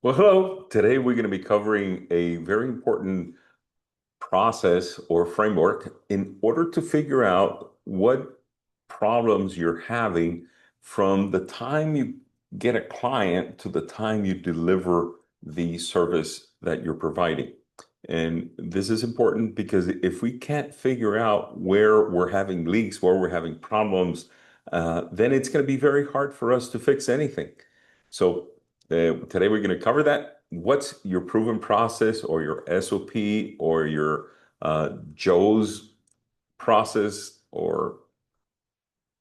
Well, hello. Today we're going to be covering a very important process or framework in order to figure out what problems you're having from the time you get a client to the time you deliver the service that you're providing. And this is important because if we can't figure out where we're having leaks, where we're having problems, then it's going to be very hard for us to fix anything. So today we're going to cover that. What's your proven process or your SOP or your Joe's process or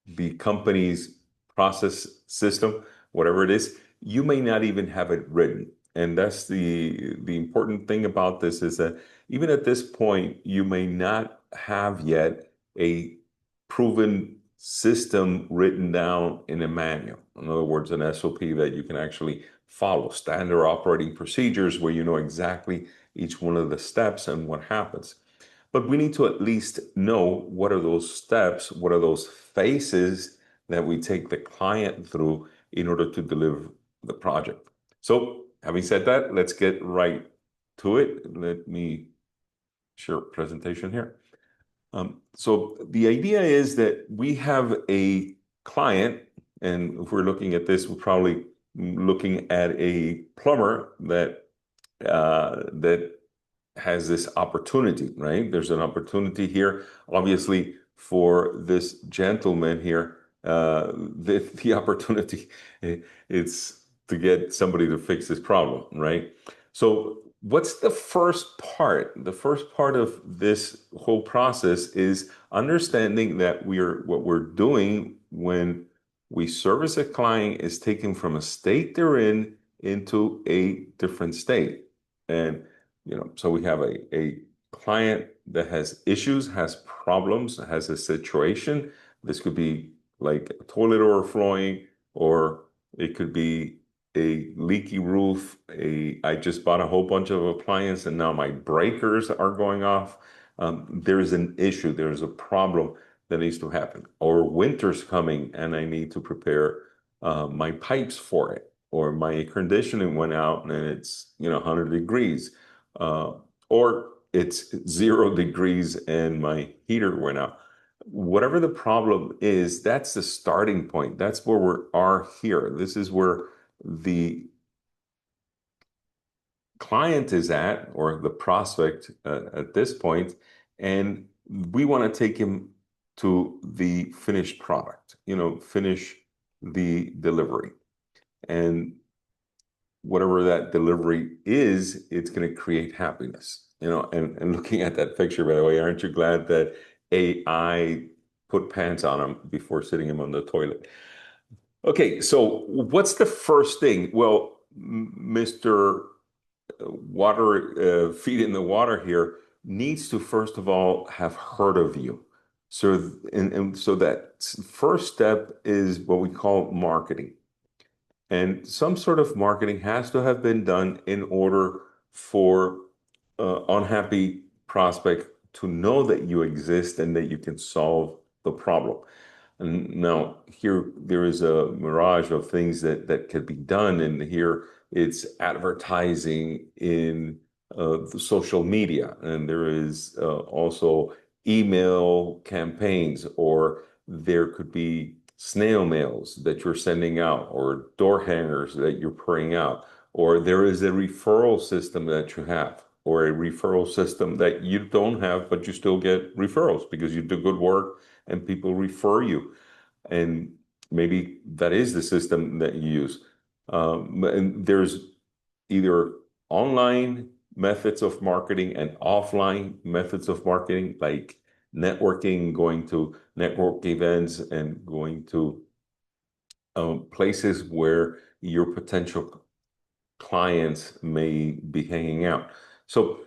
the company's process system, whatever it is, you may not even have it written. And that's the important thing about this is that even at this point, you may not have yet a proven system written down in a manual. In other words, an SOP that you can actually follow, standard operating procedures where you know exactly each one of the steps and what happens. But we need to at least know what are those steps, what are those phases that we take the client through in order to deliver the project. So, having said that, let's get right to it. Let me share presentation here. So the idea is that we have a client, and if we're looking at this, we're probably looking at a plumber that has this opportunity, right? There's an opportunity here, obviously, for this gentleman here. The opportunity it's to get somebody to fix this problem, right? So, what's the first part? The first part of this whole process is understanding that what we're doing when we service a client is taken from a state they're in into a different state. And so we have a client that has issues, has problems, has a situation. This could be like a toilet overflowing, or it could be a leaky roof. I just bought a whole bunch of appliances and now my breakers are going off. There's an issue, there's a problem that needs to happen. Or winter's coming and I need to prepare my pipes for it. Or my air conditioning went out and it's 100 degrees, uh, or it's 0 degrees and my heater went out. Whatever the problem is, that's the starting point. That's where we are here. This is where the client is at, or the prospect at this point, and we want to take him to the finished product, finish the delivery. And whatever that delivery is, it's going to create happiness. And looking at that picture, by the way, aren't you glad that AI put pants on him before sitting him on the toilet? Okay, so what's the first thing? Well, Mr. Water, feet in the water here needs to first of all have heard of you. So, and so that first step is what we call marketing. And some sort of marketing has to have been done in order for unhappy prospect to know that you exist and that you can solve the problem. And now here there is a mirage of things that could be done, and here it's advertising in the social media, and there is also email campaigns, or there could be snail mails that you're sending out, or door hangers that you're putting out, or there is a referral system that you have, or a referral system that you don't have, but you still get referrals because you do good work and people refer you. And maybe that is the system that you use. And there's either online methods of marketing and offline methods of marketing, like networking, going to network events and going to places where your potential clients may be hanging out. So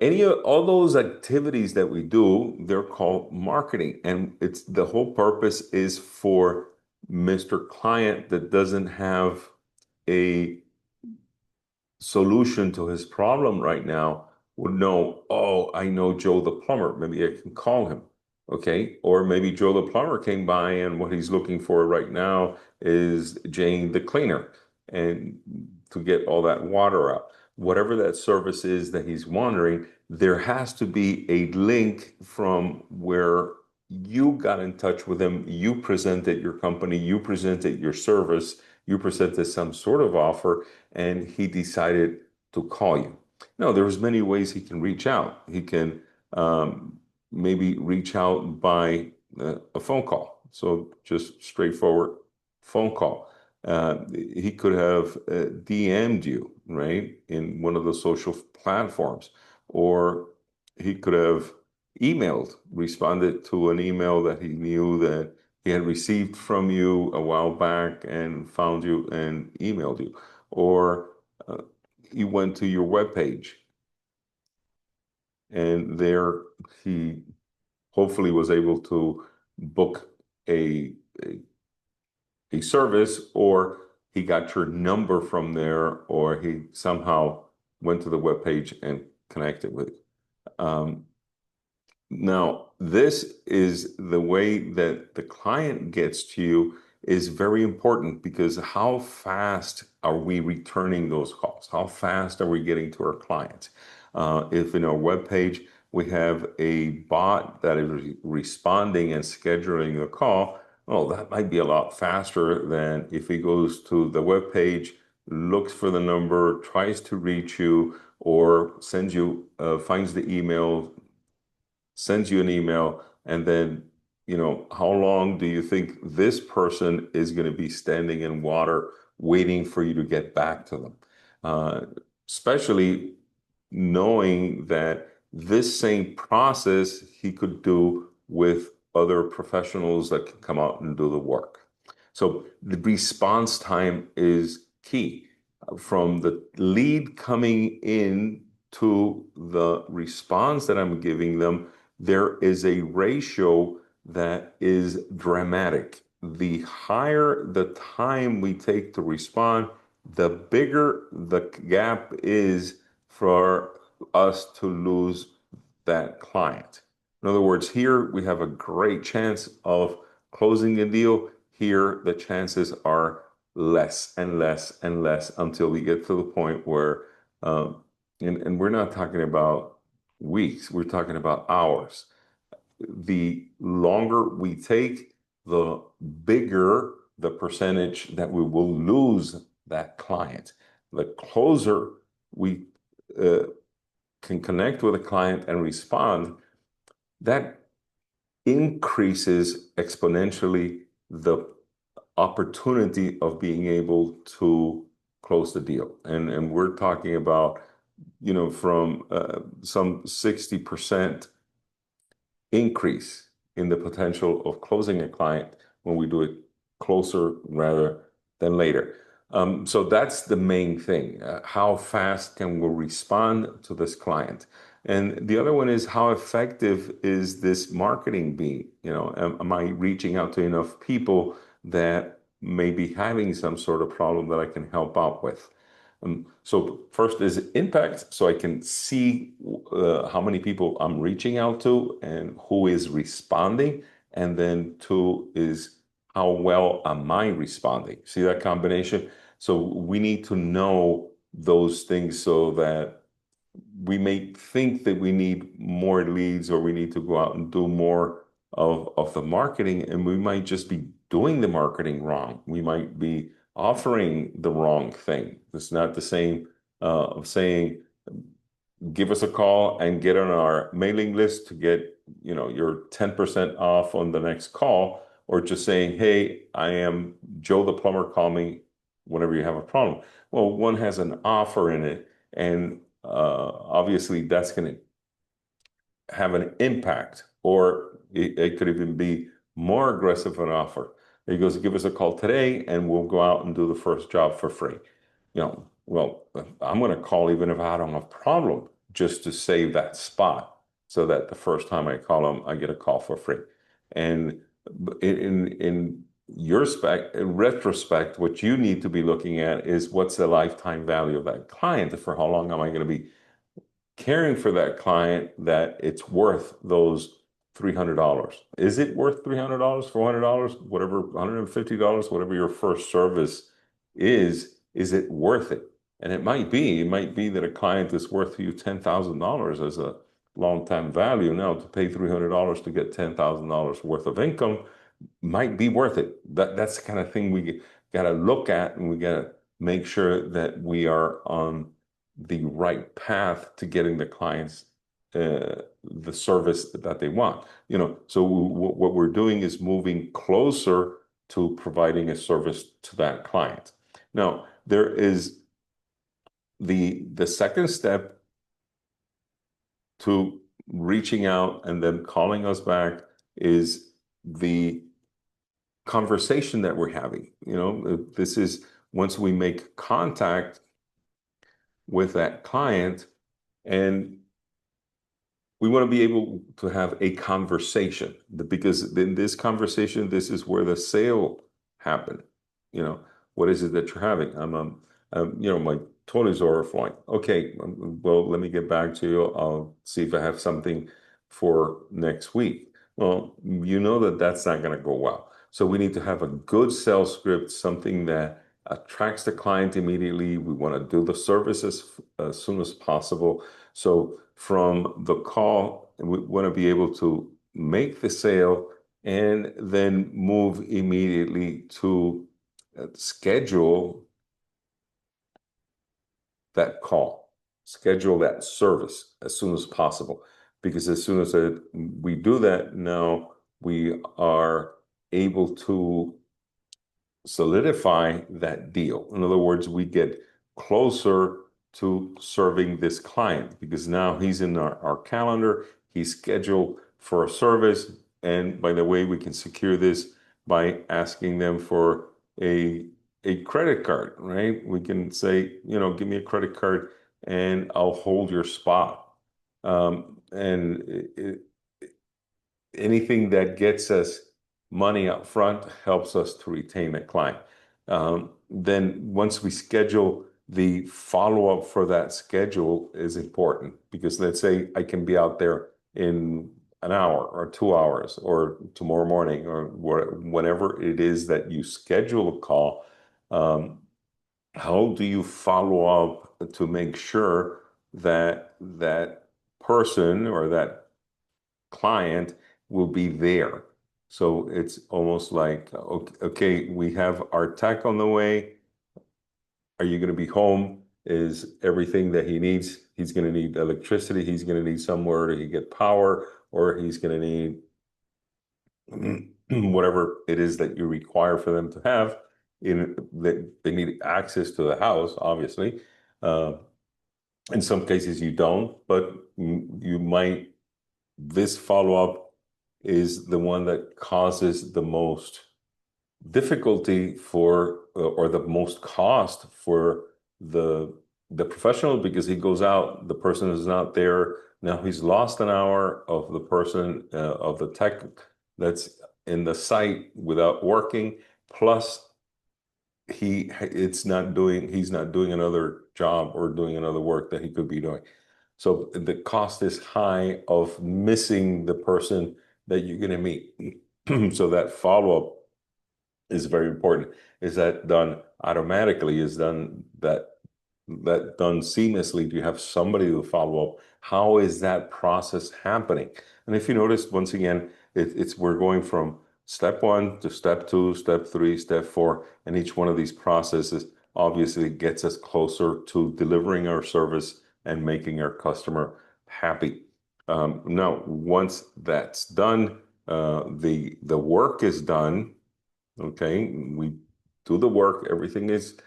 any of all those activities that we do, they're called marketing. And it's the whole purpose is for Mr. Client that doesn't have a solution to his problem right now would know, oh, I know Joe the plumber. Maybe I can call him. Okay. Or maybe Joe the plumber came by and what he's looking for right now is Jane the cleaner. And to get all that water out. Whatever that service is that he's wondering, there has to be a link from where you got in touch with him, you presented your company, you presented your service, you presented some sort of offer, and he decided to call you. No, there's many ways he can reach out. He can maybe reach out by a phone call. So just straightforward phone call. He could have DM'd you, right, in one of the social platforms, or he could have emailed, responded to an email that he knew that he had received from you a while back and found you and emailed you, or he went to your webpage and there he hopefully was able to book a, a a service, or he got your number from there, or he somehow went to the web page and connected with you. Now, this is the way that the client gets to you is very important, because how fast are we returning those calls? How fast are we getting to our clients? If in our web page we have a bot that is responding and scheduling a call, well, that might be a lot faster than if he goes to the web page, looks for the number, tries to reach you, or sends you, finds the email, sends you an email, and then, how long do you think this person is going to be standing in water waiting for you to get back to them? Uh, Especially knowing that this same process he could do with other professionals that can come out and do the work. So the response time is key. From the lead coming in to the response that I'm giving them, there is a ratio that is dramatic. The higher the time we take to respond, the bigger the gap is for us to lose that client. In other words, here we have a great chance of closing a deal. Here, the chances are less and less and less until we get to the point where, and we're not talking about weeks, we're talking about hours. The longer we take, the bigger the percentage that we will lose that client. The closer we can connect with a client and respond, that increases exponentially the opportunity of being able to close the deal. And we're talking about, from some 60% increase in the potential of closing a client when we do it closer rather than later. So that's the main thing. How fast can we respond to this client? And the other one is, how effective is this marketing being? Am I reaching out to enough people that may be having some sort of problem that I can help out with? So first is impact, so I can see how many people I'm reaching out to and who is responding. And then two is, how well am I responding? See that combination? So we need to know those things so that we may think that we need more leads, or we need to go out and do more of the marketing, and we might just be doing the marketing wrong. We might be offering the wrong thing. It's not the same of saying, give us a call and get on our mailing list to get, your 10% off on the next call, or just saying, hey, I am Joe the plumber, call me whenever you have a problem. Well, one has an offer in it, and obviously that's going to have an impact, or it could even be more aggressive an offer. He goes, give us a call today and we'll go out and do the first job for free. Well, I'm going to call even if I don't have a problem, just to save that spot, so that the first time I call them, I get a call for free. And in in retrospect, what you need to be looking at is, what's the lifetime value of that client? For how long am I going to be caring for that client, that it's worth those $300? Is it worth $300, $400, whatever, $150, whatever your first service is it worth it? And it might be that a client is worth you $10,000 as a long-time value. Now, to pay $300 to get $10,000 worth of income might be worth it. That's the kind of thing we got to look at, and we got to make sure that we are on the right path to getting the clients the service that they want. So what we're doing is moving closer to providing a service to that client. Now, there is the second step to reaching out and then calling us back is the conversation that we're having. This is once we make contact with that client, and we want to be able to have a conversation, because in this conversation, this is where the sale happened. What is it that you're having? My toilet's overflowing. Okay, well, let me get back to you. I'll see if I have something for next week. Well, you know that that's not going to go well. So we need to have a good sales script, something that attracts the client immediately. We want to do the services as soon as possible. So from the call, we want to be able to make the sale and then move immediately to schedule that call, schedule that service as soon as possible. Because as soon as we do that, now we are able to solidify that deal. In other words, we get closer to serving this client because now he's in our calendar, he's scheduled for a service. And by the way, we can secure this by asking them for a credit card, right? We can say, give me a credit card and I'll hold your spot. And anything that gets us money up front helps us to retain a client. Then once we schedule, the follow-up for that schedule is important, because let's say I can be out there in an hour or 2 hours or tomorrow morning or whenever it is that you schedule a call. How do you follow up to make sure that that person or that client will be there? So it's almost like, okay, we have our tech on the way. Are you going to be home? Is everything that he needs? He's going to need electricity. He's going to need somewhere to get power, or he's going to need whatever it is that you require for them to have. They need access to the house, obviously. In some cases you don't, but you might. This follow-up is the one that causes the most difficulty or the most cost for the professional, because he goes out, the person is not there. Now he's lost an hour of the person, of the tech that's in the site without working, plus he's not doing another job or doing another work that he could be doing. So the cost is high of missing the person that you're going to meet. So that follow-up is very important. Is that done automatically? Is done done seamlessly? Do you have somebody to follow up? How is that process happening? And if you notice, once again, we're going from step 1 to step 2, step 3, step 4, and each one of these processes obviously gets us closer to delivering our service and making our customer happy. Now, once that's done, the work is done. Okay, we do the work, everything is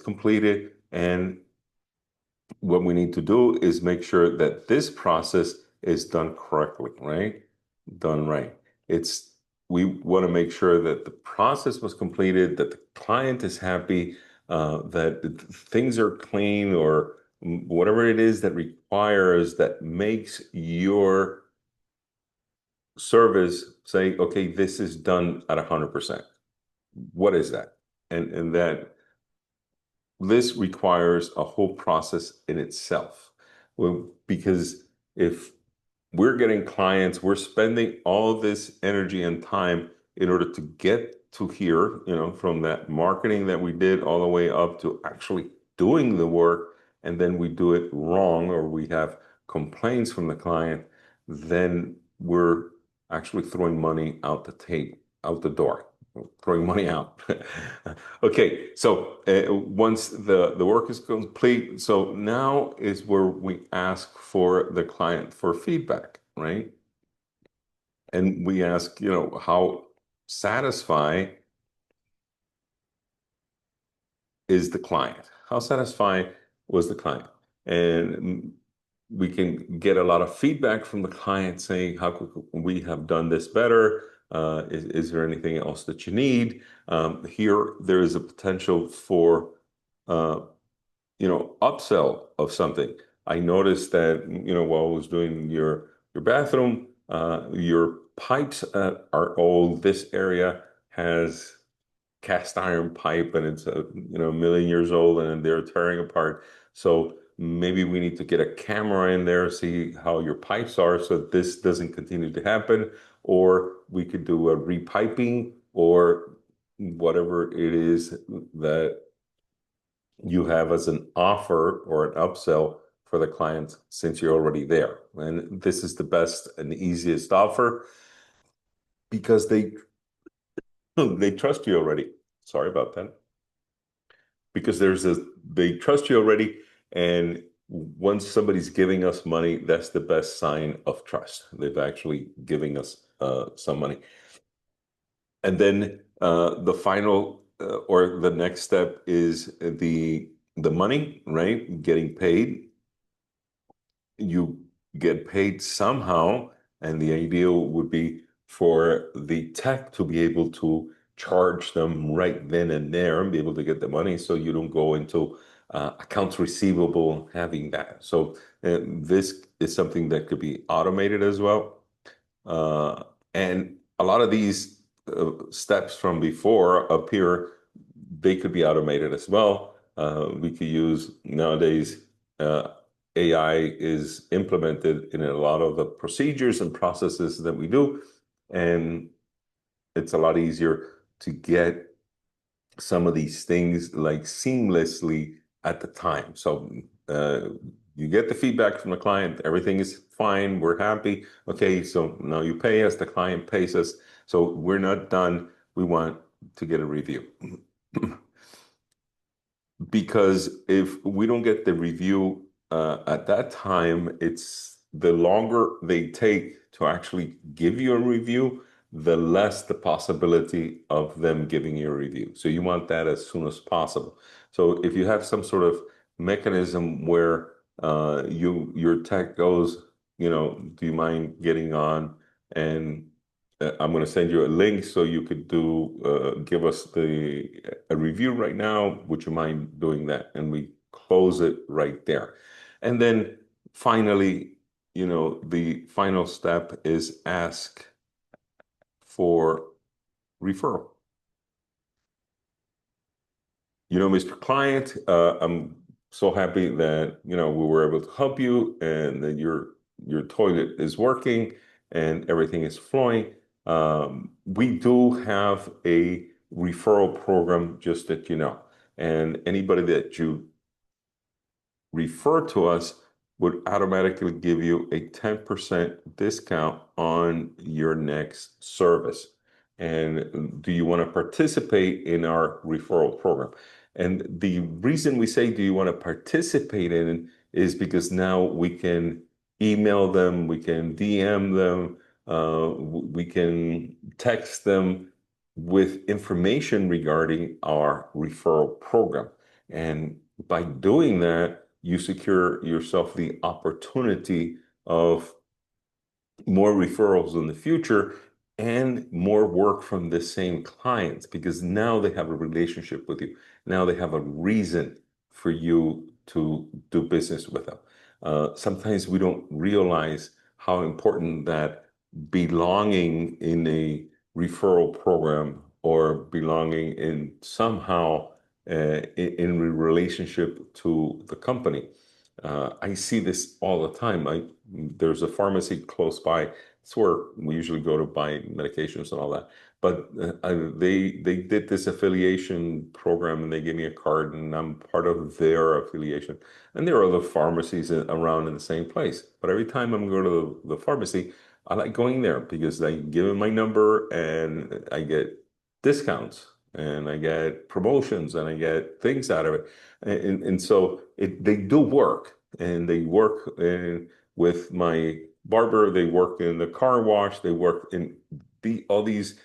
completed, and what we need to do is make sure that this process is done correctly, right? Done right. We want to make sure that the process was completed, that the client is happy, that things are clean, or whatever it is that requires, that makes your service say, okay, this is done at 100%. What is that? And that this requires a whole process in itself. Well, because if we're getting clients, we're spending all this energy and time in order to get to here, from that marketing that we did all the way up to actually doing the work and then we do it wrong or we have complaints from the client, then we're actually throwing money out the door, throwing money out. Okay, so once the work is complete, so now is where we ask for the client for feedback, right? And we ask, how satisfied is the client? How satisfied was the client? And we can get a lot of feedback from the client saying, how could we have done this better? Is there anything else that you need? Here, there is a potential for, uh, upsell of something. I noticed that, while I was doing your bathroom, your pipes are old. This area has cast iron pipe and it's a million years old and they're tearing apart. So maybe we need to get a camera in there, see how your pipes are so this doesn't continue to happen. Or we could do a repiping or whatever it is that you have as an offer or an upsell for the clients since you're already there. And this is the best and easiest offer because they trust you already. Sorry about that. Because they trust you already, and once somebody's giving us money, that's the best sign of trust. They've actually giving us some money. And then the final or the next step is the money, right? Getting paid. You get paid somehow, and the ideal would be for the tech to be able to charge them right then and there and be able to get the money so you don't go into accounts receivable having that. So this is something that could be automated as well. And a lot of these steps from before up here, they could be automated as well. We could use nowadays AI is implemented in a lot of the procedures and processes that we do, and it's a lot easier to get some of these things like seamlessly at the time. So you get the feedback from the client, everything is fine, we're happy. Okay, so now you pay us, the client pays us. So we're not done. We want to get a review. Because if we don't get the review at that time, it's the longer they take to actually give you a review, the less the possibility of them giving you a review. So you want that as soon as possible. So if you have some sort of mechanism where your tech goes, do you mind getting on and I'm going to send you a link so you could give us a review right now. Would you mind doing that? And we close it right there. And then finally, the final step is ask for referral. Mr. Client, I'm so happy that, we were able to help you and that your toilet is working and everything is flowing. We do have a referral program, just that you know. And anybody that you refer to us would automatically give you a 10% discount on your next service. And do you want to participate in our referral program? And the reason we say, do you want to participate in it, is because now we can email them, we can DM them, we can text them with information regarding our referral program. And by doing that, you secure yourself the opportunity of more referrals in the future and more work from the same clients because now they have a relationship with you. Now they have a reason for you to do business with them. Sometimes we don't realize how important that belonging in a referral program or belonging in somehow in relationship to the company. I see this all the time. There's a pharmacy close by. It's where we usually go to buy medications and all that. but they did this affiliation program and they gave me a card and I'm part of their affiliation. And there are other pharmacies around in the same place. But every time I'm going to the pharmacy, I like going there because I give them my number and I get discounts and I get promotions and I get things out of it. And so they do work and they work with my barber, they work in the car wash, they work in all these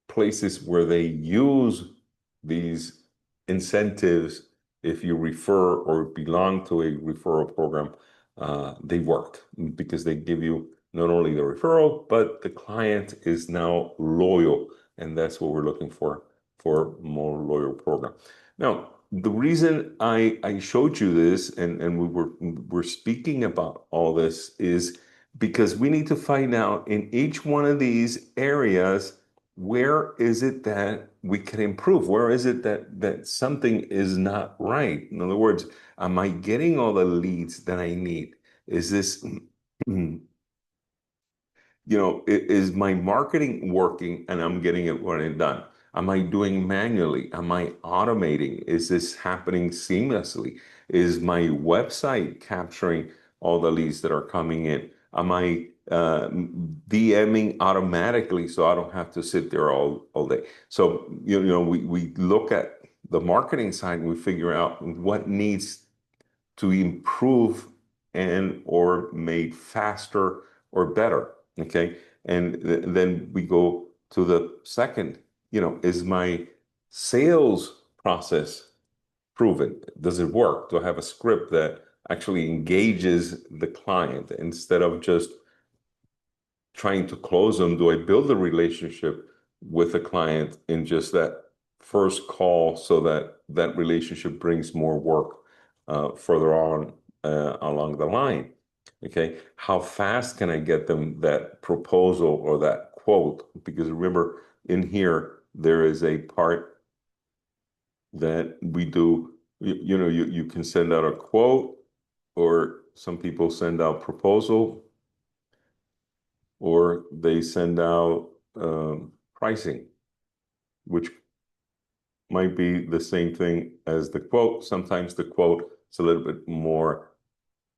places where they use these incentives. If you refer or belong to a referral program, they work because they give you not only the referral, but the client is now loyal. And that's what we're looking for more loyal program. Now, the reason I showed you this and we're speaking about all this is because we need to find out in each one of these areas where is it that we can improve? Where is it that something is not right? In other words, am I getting all the leads that I need? Is this is my marketing working and I'm getting it when it's done? Am I doing manually? Am I automating? Is this happening seamlessly? Is my website capturing all the leads that are coming in? Am I DMing automatically so I don't have to sit there all day? So, we look at the marketing side and we figure out what needs to improve and or made faster or better. Okay. And then we go to the second, is my sales process proven? Does it work? Do I have a script that actually engages the client instead of just trying to close them? Do I build a relationship with the client in just that first call so that that relationship brings more work further on along the line? Okay, how fast can I get them that proposal or that quote? Because remember, in here, there is a part that we do, you can send out a quote, or some people send out proposal, or they send out pricing, which might be the same thing as the quote. Sometimes the quote is a little bit more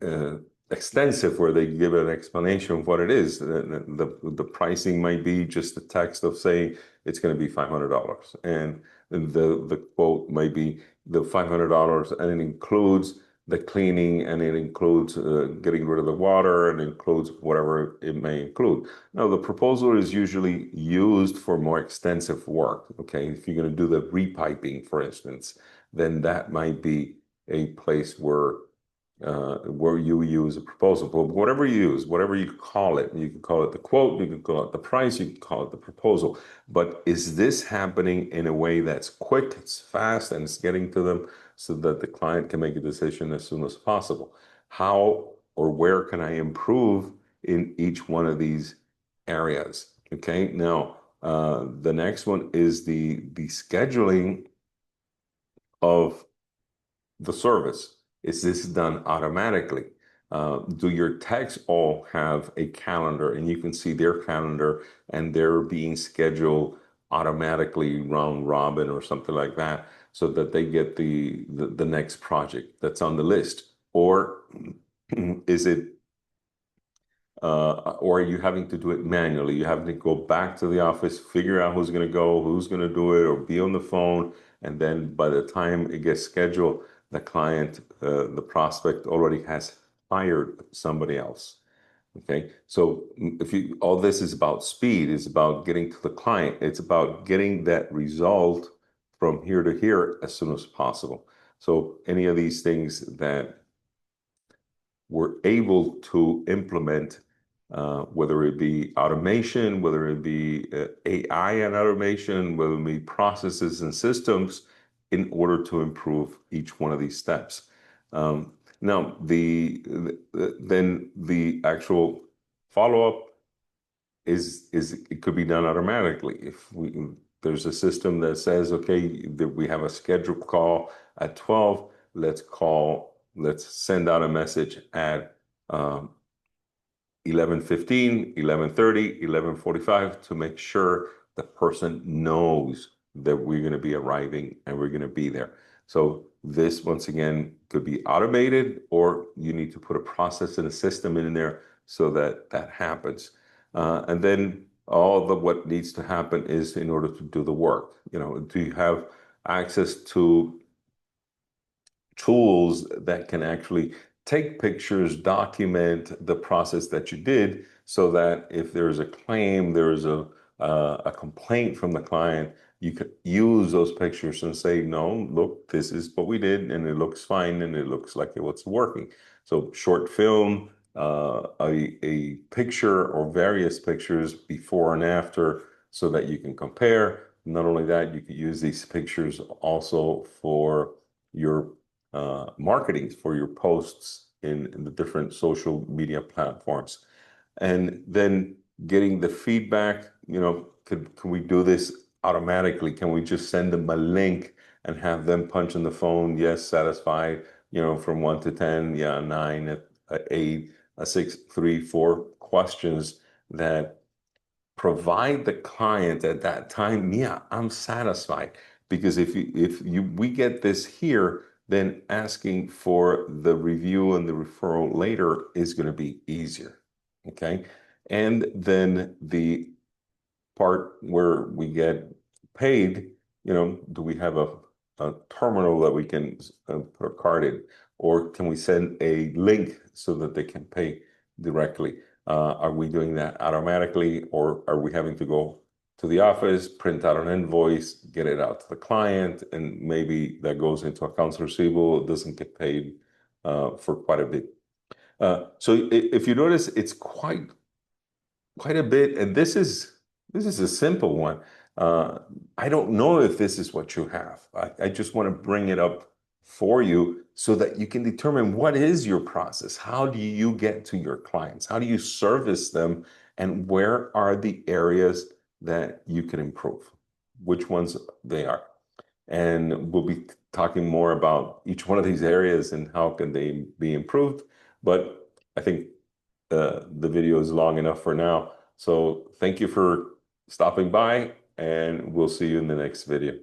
uh, extensive, where they give an explanation of what it is. The pricing might be just the text of saying it's going to be $500, and the quote might be the $500, and it includes the cleaning, and it includes getting rid of the water, and it includes whatever it may include. Now, the proposal is usually used for more extensive work. Okay, if you're going to do the repiping, for instance, then that might be a place where you use a proposal. But whatever you use, whatever you call it, you can call it the quote, you can call it the price, you can call it the proposal. But is this happening in a way that's quick, it's fast, and it's getting to them so that the client can make a decision as soon as possible? How or where can I improve in each one of these areas? Okay, now the next one is the scheduling of the service. Is this done automatically? Do your techs all have a calendar and you can see their calendar and they're being scheduled automatically round robin or something like that so that they get the next project that's on the list? Or is it or are you having to do it manually? You having to go back to the office, figure out who's going to go, who's going to do it, or be on the phone. And then by the time it gets scheduled, the client, the prospect already has hired somebody else. Okay. So if you, all this is about speed, it's about getting to the client. It's about getting that result from here to here as soon as possible. So any of these things that we're able to implement, whether it be automation, whether it be AI and automation, whether it be processes and systems, in order to improve each one of these steps. Now, then the actual follow-up is it could be done automatically. If there's a system that says, okay, we have a scheduled call at 12, let's send out a message at 11:15, 11:30, 11:45 to make sure the person knows that we're going to be arriving and we're going to be there. So this, once again, could be automated, or you need to put a process and a system in there so that that happens. And then all the what needs to happen is in order to do the work. Do you have access to tools that can actually take pictures, document the process that you did, so that if there's a claim, there's a complaint from the client, you could use those pictures and say, no, look, this is what we did, and it looks fine, and it looks like it was working. So short film, a picture or various pictures before and after, so that you can compare. Not only that, you could use these pictures also for your marketing, for your posts in the different social media platforms. And then getting the feedback, can we do this automatically? Can we just send them a link and have them punch in the phone, yes, satisfied, from 1 to 10, yeah, 9, a 8, a 6, 3, 4 questions that provide the client at that time, yeah, I'm satisfied. Because we get this here, then asking for the review and the referral later is going to be easier. Okay. And then the part where we get paid, do we have a terminal that we can put a card in, or can we send a link so that they can pay directly? Are we doing that automatically, or are we having to go to the office, print out an invoice, get it out to the client, and maybe that goes into accounts receivable, doesn't get paid for quite a bit. So if you notice, it's quite a bit, and this is a simple one. I don't know if this is what you have. I just want to bring it up for you so that you can determine what is your process. How do you get to your clients? How do you service them? And where are the areas that you can improve? Which ones they are? And we'll be talking more about each one of these areas and how can they be improved. But I think the video is long enough for now. So thank you for stopping by, and we'll see you in the next video.